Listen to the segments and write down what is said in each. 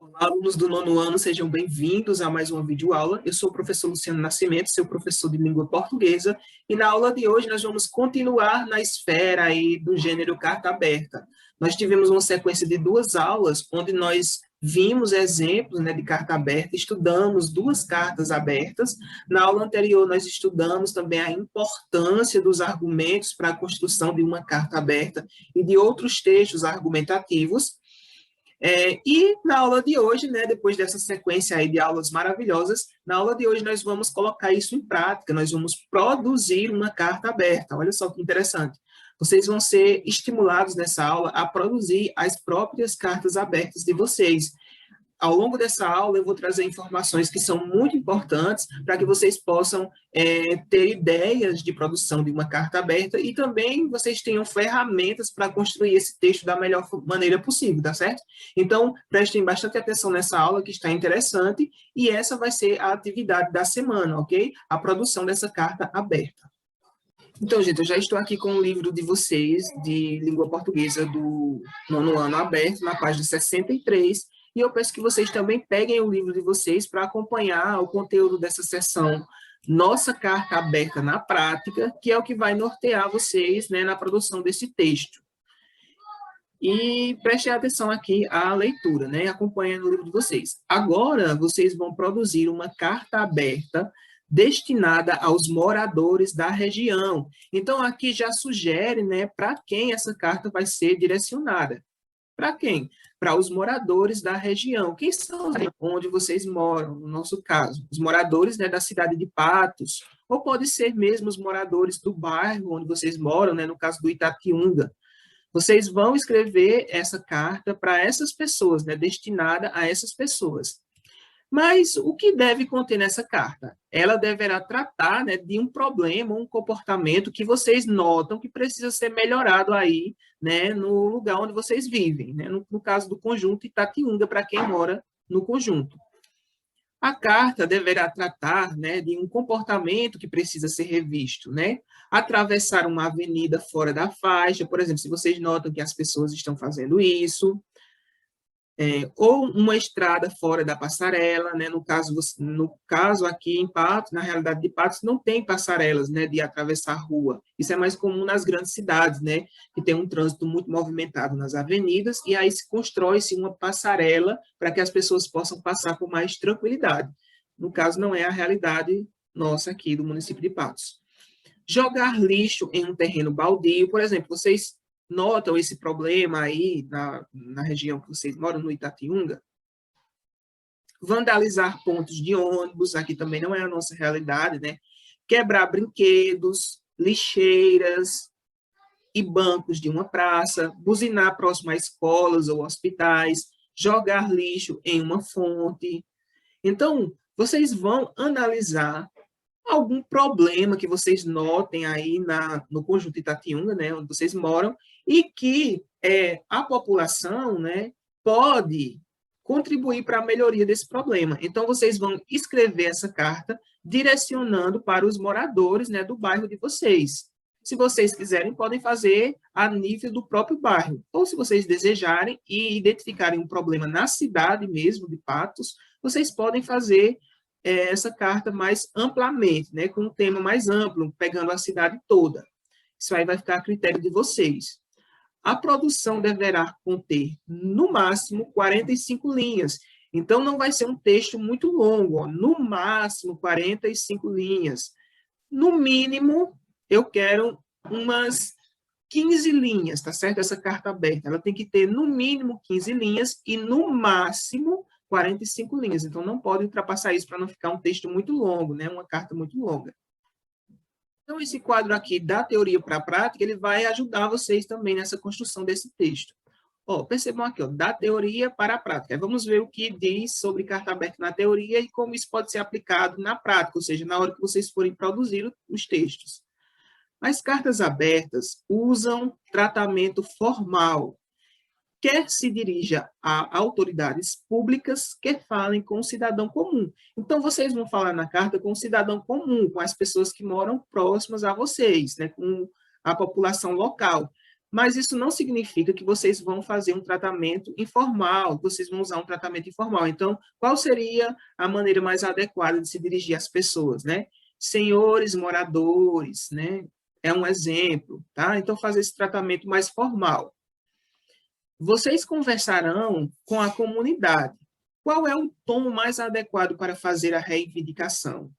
Olá, alunos do nono ano, sejam bem-vindos a mais uma videoaula. Eu sou o professor Luciano Nascimento, seu professor de língua portuguesa, e na aula de hoje nós vamos continuar na esfera aí do gênero carta aberta. Nós tivemos uma sequência de duas aulas, onde nós vimos exemplos, né, de carta aberta, estudamos duas cartas abertas. Na aula anterior, nós estudamos também a importância dos argumentos para a construção de uma carta aberta e de outros textos argumentativos. E na aula de hoje, né, depois dessa sequência aí de aulas maravilhosas, na aula de hoje nós vamos colocar isso em prática, nós vamos produzir uma carta aberta. Olha só que interessante. Vocês vão ser estimulados nessa aula a produzir as próprias cartas abertas de vocês. Ao longo dessa aula, eu vou trazer informações que são muito importantes para que vocês possam ter ideias de produção de uma carta aberta e também vocês tenham ferramentas para construir esse texto da melhor maneira possível, tá certo? Então, prestem bastante atenção nessa aula, que está interessante, e essa vai ser a atividade da semana, ok? A produção dessa carta aberta. Então, gente, eu já estou aqui com o livro de vocês, de língua portuguesa do nono ano aberto, na página 63, e eu peço que vocês também peguem o livro de vocês para acompanhar o conteúdo dessa sessão Nossa Carta Aberta na Prática, que é o que vai nortear vocês, né, na produção desse texto. E prestem atenção aqui à leitura, né, acompanhando o livro de vocês. Agora, vocês vão produzir uma carta aberta destinada aos moradores da região. Então, aqui já sugere, né, para quem essa carta vai ser direcionada. Para quem? Para os moradores da região. Quem são onde vocês moram, no nosso caso? Os moradores, né, da cidade de Patos, ou pode ser mesmo os moradores do bairro onde vocês moram, né, no caso do Itatiunga. Vocês vão escrever essa carta para essas pessoas, né, destinada a essas pessoas. Mas o que deve conter nessa carta? Ela deverá tratar, né, de um problema, um comportamento que vocês notam que precisa ser melhorado aí, né, no lugar onde vocês vivem, né, no caso do conjunto Itatiunga, para quem mora no conjunto. A carta deverá tratar, né, de um comportamento que precisa ser revisto, né? Atravessar uma avenida fora da faixa, por exemplo, se vocês notam que as pessoas estão fazendo isso, ou uma estrada fora da passarela, né? No caso aqui em Patos, na realidade de Patos, não tem passarelas, né, de atravessar a rua. Isso é mais comum nas grandes cidades, né, que tem um trânsito muito movimentado nas avenidas, e aí se constrói-se uma passarela para que as pessoas possam passar com mais tranquilidade. No caso, não é a realidade nossa aqui do município de Patos. Jogar lixo em um terreno baldio, por exemplo, vocês notam esse problema aí na região que vocês moram, no Itatiunga? Vandalizar pontos de ônibus, aqui também não é a nossa realidade, né? Quebrar brinquedos, lixeiras e bancos de uma praça, buzinar próximo a escolas ou hospitais, jogar lixo em uma fonte. Então, vocês vão analisar algum problema que vocês notem aí no conjunto Itatiunga, né, onde vocês moram, e que a população, né, pode contribuir para a melhoria desse problema. Então, vocês vão escrever essa carta direcionando para os moradores, né, do bairro de vocês. Se vocês quiserem, podem fazer a nível do próprio bairro. Ou se vocês desejarem e identificarem um problema na cidade mesmo de Patos, vocês podem fazer essa carta mais amplamente, né, com um tema mais amplo, pegando a cidade toda. Isso aí vai ficar a critério de vocês. A produção deverá conter, no máximo, 45 linhas. Então, não vai ser um texto muito longo, ó, no máximo 45 linhas. No mínimo, eu quero umas 15 linhas, tá certo? Essa carta aberta, ela tem que ter no mínimo 15 linhas e no máximo 45 linhas. Então, não pode ultrapassar isso para não ficar um texto muito longo, né? Uma carta muito longa. Então, esse quadro aqui, da teoria para a prática, ele vai ajudar vocês também nessa construção desse texto. Ó, percebam aqui, ó, da teoria para a prática. Vamos ver o que diz sobre carta aberta na teoria e como isso pode ser aplicado na prática, ou seja, na hora que vocês forem produzir os textos. As cartas abertas usam tratamento formal, quer se dirija a autoridades públicas, quer falem com o cidadão comum. Então, vocês vão falar na carta com o cidadão comum, com as pessoas que moram próximas a vocês, né, com a população local. Mas isso não significa que vocês vão fazer um tratamento informal, que vocês vão usar um tratamento informal. Então, qual seria a maneira mais adequada de se dirigir às pessoas, né? Senhores moradores, né? É um exemplo, tá? Então, fazer esse tratamento mais formal. Vocês conversarão com a comunidade. Qual é o tom mais adequado para fazer a reivindicação?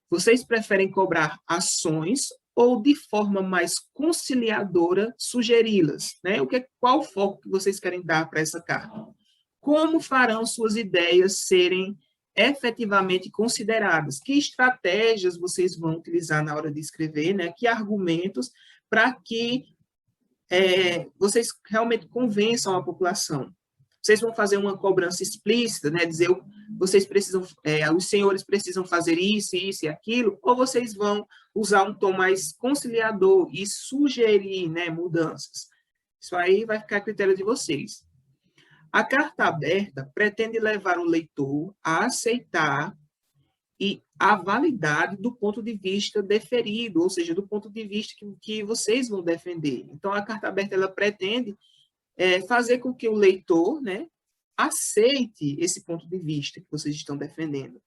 Vocês preferem cobrar ações ou, de forma mais conciliadora, sugeri-las? Né? Qual o foco que vocês querem dar para essa carta? Como farão suas ideias serem efetivamente consideradas? Que estratégias vocês vão utilizar na hora de escrever? Né? Que argumentos para que vocês realmente convençam a população? Vocês vão fazer uma cobrança explícita, né? Dizer, vocês precisam, os senhores precisam fazer isso, isso e aquilo, ou vocês vão usar um tom mais conciliador e sugerir, né, mudanças? Isso aí vai ficar a critério de vocês. A carta aberta pretende levar o leitor a aceitar e a validade do ponto de vista deferido, ou seja, do ponto de vista que vocês vão defender. Então, a carta aberta ela pretende fazer com que o leitor, né, aceite esse ponto de vista que vocês estão defendendo.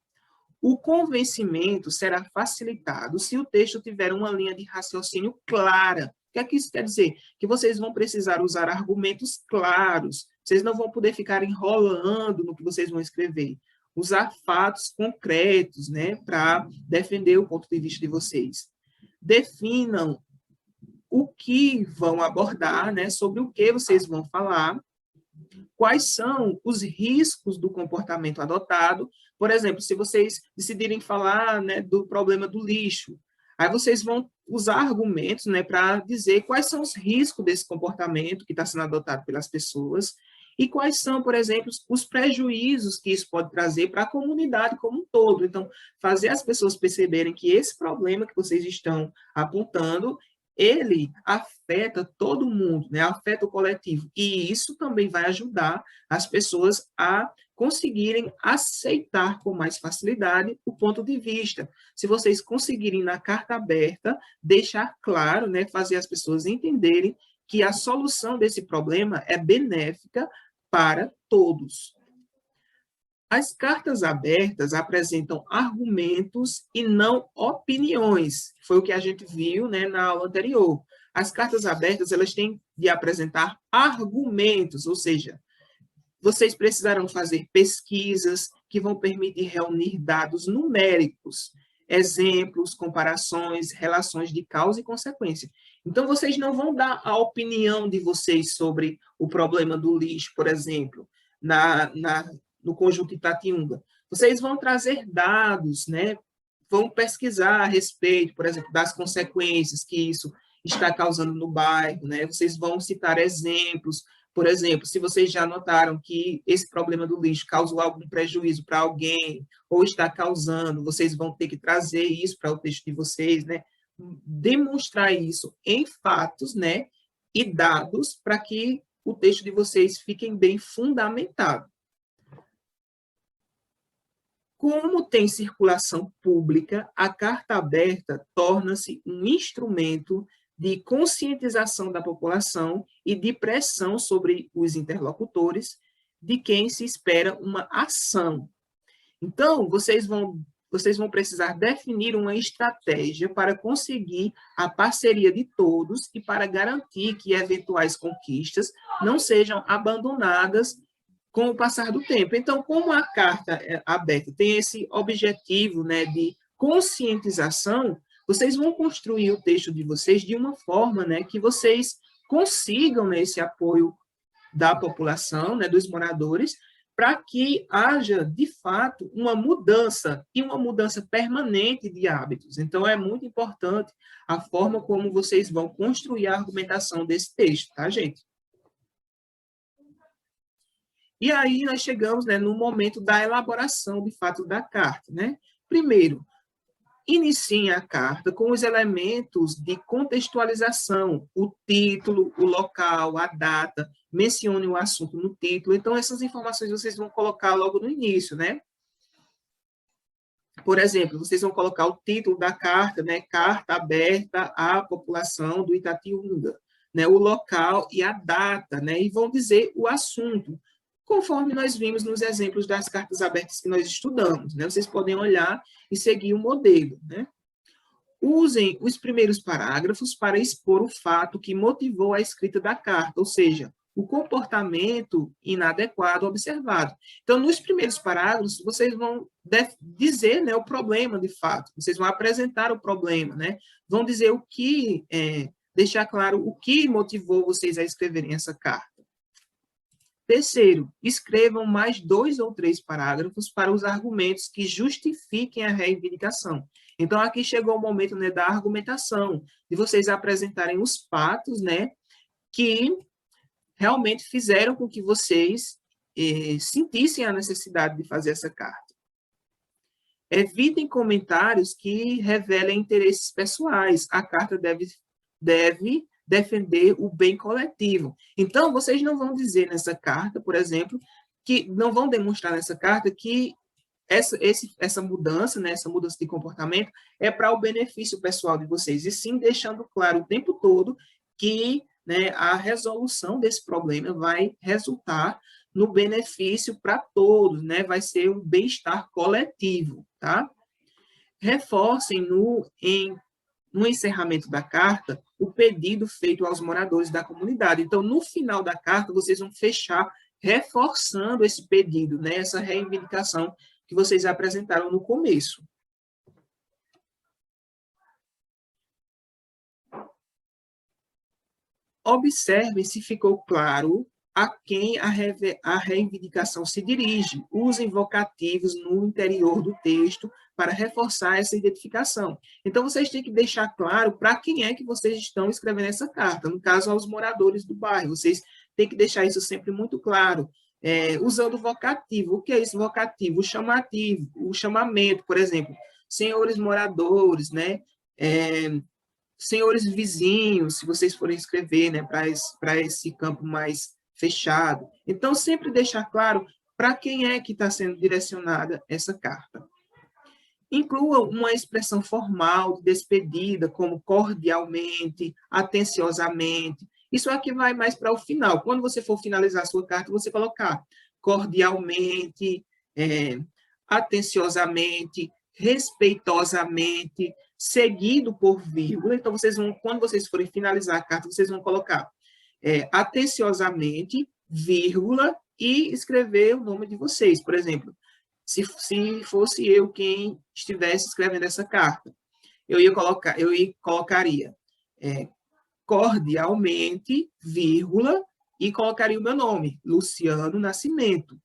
O convencimento será facilitado se o texto tiver uma linha de raciocínio clara. O que é que isso quer dizer? Que vocês vão precisar usar argumentos claros, vocês não vão poder ficar enrolando no que vocês vão escrever. Usar fatos concretos, né, para defender o ponto de vista de vocês. Definam o que vão abordar, né, sobre o que vocês vão falar, quais são os riscos do comportamento adotado. Por exemplo, se vocês decidirem falar, né, do problema do lixo, aí vocês vão usar argumentos, né, para dizer quais são os riscos desse comportamento que está sendo adotado pelas pessoas e quais são, por exemplo, os prejuízos que isso pode trazer para a comunidade como um todo. Então, fazer as pessoas perceberem que esse problema que vocês estão apontando ele afeta todo mundo, né? Afeta o coletivo. E isso também vai ajudar as pessoas a conseguirem aceitar com mais facilidade o ponto de vista. Se vocês conseguirem, na carta aberta, deixar claro, né, fazer as pessoas entenderem que a solução desse problema é benéfica para todos. As cartas abertas apresentam argumentos e não opiniões. Foi o que a gente viu, né, na aula anterior. As cartas abertas elas têm de apresentar argumentos, ou seja, vocês precisarão fazer pesquisas que vão permitir reunir dados numéricos, exemplos, comparações, relações de causa e consequência. Então, vocês não vão dar a opinião de vocês sobre o problema do lixo, por exemplo, no conjunto Itatiunga. Vocês vão trazer dados, né? Vão pesquisar a respeito, por exemplo, das consequências que isso está causando no bairro, né? Vocês vão citar exemplos. Por exemplo, se vocês já notaram que esse problema do lixo causou algum prejuízo para alguém, ou está causando, vocês vão ter que trazer isso para o texto de vocês, né? Demonstrar isso em fatos, né? E dados para que o texto de vocês fique bem fundamentado. Como tem circulação pública, a carta aberta torna-se um instrumento de conscientização da população e de pressão sobre os interlocutores, de quem se espera uma ação. Então, vocês vão precisar definir uma estratégia para conseguir a parceria de todos e para garantir que eventuais conquistas não sejam abandonadas com o passar do tempo. Então, como a carta aberta tem esse objetivo, né, de conscientização, vocês vão construir o texto de vocês de uma forma, né, que vocês consigam, né, esse apoio da população, né, dos moradores, para que haja, de fato, uma mudança, e uma mudança permanente de hábitos. Então, é muito importante a forma como vocês vão construir a argumentação desse texto, tá, gente? E aí nós chegamos, né, no momento da elaboração, de fato, da carta, né? Primeiro, iniciem a carta com os elementos de contextualização, o título, o local, a data, mencione o assunto no título. Então, essas informações vocês vão colocar logo no início, né? Por exemplo, vocês vão colocar o título da carta, né? Carta aberta à população do Itatiunga. né, o local e a data, né, e vão dizer o assunto, conforme nós vimos nos exemplos das cartas abertas que nós estudamos, né? Vocês podem olhar e seguir o modelo, né? Usem os primeiros parágrafos para expor o fato que motivou a escrita da carta, ou seja, o comportamento inadequado observado. Então, nos primeiros parágrafos, vocês vão dizer, né, o problema de fato, vocês vão apresentar o problema, né? Vão dizer o que, deixar claro o que motivou vocês a escreverem essa carta. Terceiro, escrevam mais 2 ou 3 parágrafos para os argumentos que justifiquem a reivindicação. Então, aqui chegou o momento, né, da argumentação, de vocês apresentarem os fatos, né, que realmente fizeram com que vocês sentissem a necessidade de fazer essa carta. Evitem comentários que revelem interesses pessoais. A carta deve defender o bem coletivo. Então, vocês não vão dizer nessa carta, por exemplo, que não vão demonstrar nessa carta que essa mudança, né, essa mudança de comportamento é para o benefício pessoal de vocês, e sim deixando claro o tempo todo que, né, a resolução desse problema vai resultar no benefício para todos, né, vai ser um bem-estar coletivo, tá? Reforcem no encerramento da carta, o pedido feito aos moradores da comunidade. Então, no final da carta, vocês vão fechar reforçando esse pedido, né, essa reivindicação que vocês apresentaram no começo. Observem se ficou claro a quem a reivindicação se dirige. Usem vocativos no interior do texto para reforçar essa identificação. Então, vocês têm que deixar claro para quem é que vocês estão escrevendo essa carta. No caso, aos moradores do bairro. Vocês têm que deixar isso sempre muito claro. Usando o vocativo. O que é esse vocativo? O chamativo, o chamamento, por exemplo. Senhores moradores, né? Senhores vizinhos, se vocês forem escrever, né, para esse campo mais fechado. Então, sempre deixar claro para quem é que está sendo direcionada essa carta. Inclua uma expressão formal de despedida, como cordialmente, atenciosamente. Isso aqui vai mais para o final. Quando você for finalizar a sua carta, você colocar cordialmente, atenciosamente, respeitosamente, seguido por vírgula. Então, quando vocês forem finalizar a carta, vocês vão colocar atenciosamente, vírgula, e escrever o nome de vocês. Por exemplo, se fosse eu quem estivesse escrevendo essa carta, eu colocaria cordialmente, vírgula, e colocaria o meu nome, Luciano Nascimento.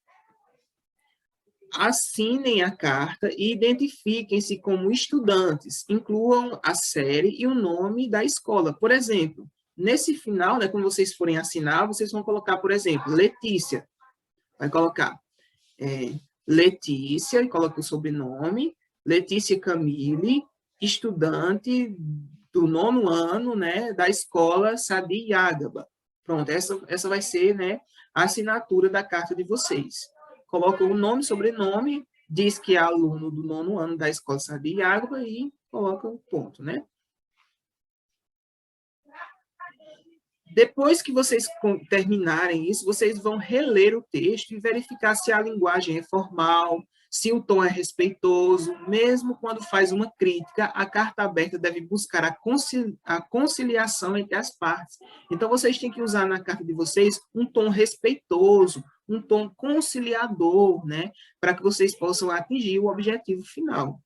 Assinem a carta e identifiquem-se como estudantes. Incluam a série e o nome da escola. Por exemplo, nesse final, né, quando vocês forem assinar, vocês vão colocar, por exemplo, Letícia. Vai colocar Letícia, e coloca o sobrenome, Letícia Camille, estudante do 9º ano, né, da escola Sadi Yagaba. Pronto, essa vai ser, né, a assinatura da carta de vocês. Coloca o nome, sobrenome, diz que é aluno do 9º ano da escola Sadi Yagaba e coloca o ponto, né? Depois que vocês terminarem isso, vocês vão reler o texto e verificar se a linguagem é formal, se o tom é respeitoso. Mesmo quando faz uma crítica, a carta aberta deve buscar a conciliação entre as partes. Então, vocês têm que usar na carta de vocês um tom respeitoso, um tom conciliador, né? Para que vocês possam atingir o objetivo final.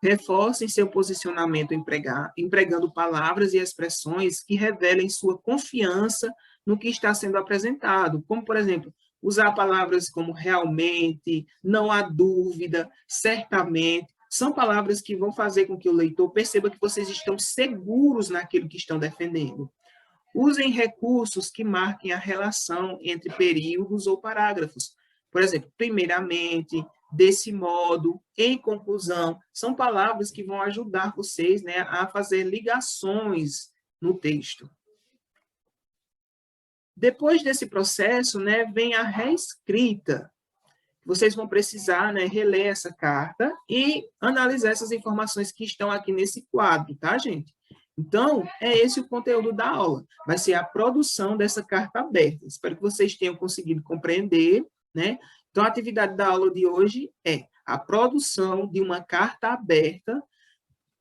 Reforcem seu posicionamento empregando palavras e expressões que revelem sua confiança no que está sendo apresentado, como, por exemplo, usar palavras como realmente, não há dúvida, certamente. São palavras que vão fazer com que o leitor perceba que vocês estão seguros naquilo que estão defendendo. Usem recursos que marquem a relação entre períodos ou parágrafos. Por exemplo, primeiramente, desse modo, em conclusão, são palavras que vão ajudar vocês, né, a fazer ligações no texto. Depois desse processo, né, vem a reescrita. Vocês vão precisar, né, reler essa carta e analisar essas informações que estão aqui nesse quadro, tá, gente? Então, é esse o conteúdo da aula. Vai ser a produção dessa carta aberta. Espero que vocês tenham conseguido compreender, né? Então, a atividade da aula de hoje é a produção de uma carta aberta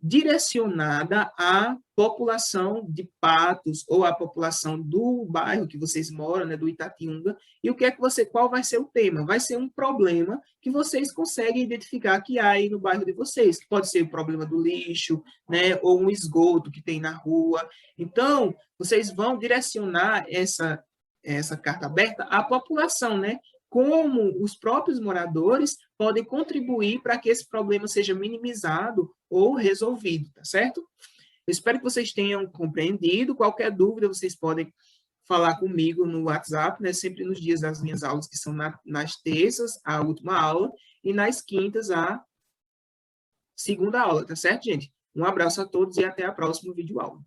direcionada à população de Patos ou à população do bairro que vocês moram, né, do Itatiunga. E o que é que qual vai ser o tema? Vai ser um problema que vocês conseguem identificar que há aí no bairro de vocês, que pode ser o problema do lixo, né, ou um esgoto que tem na rua. Então, vocês vão direcionar essa carta aberta à população, né? Como os próprios moradores podem contribuir para que esse problema seja minimizado ou resolvido, tá certo? Eu espero que vocês tenham compreendido. Qualquer dúvida, vocês podem falar comigo no WhatsApp, né? Sempre nos dias das minhas aulas, que são nas terças, a última aula, e nas quintas, a segunda aula, tá certo, gente? Um abraço a todos e até a próxima videoaula.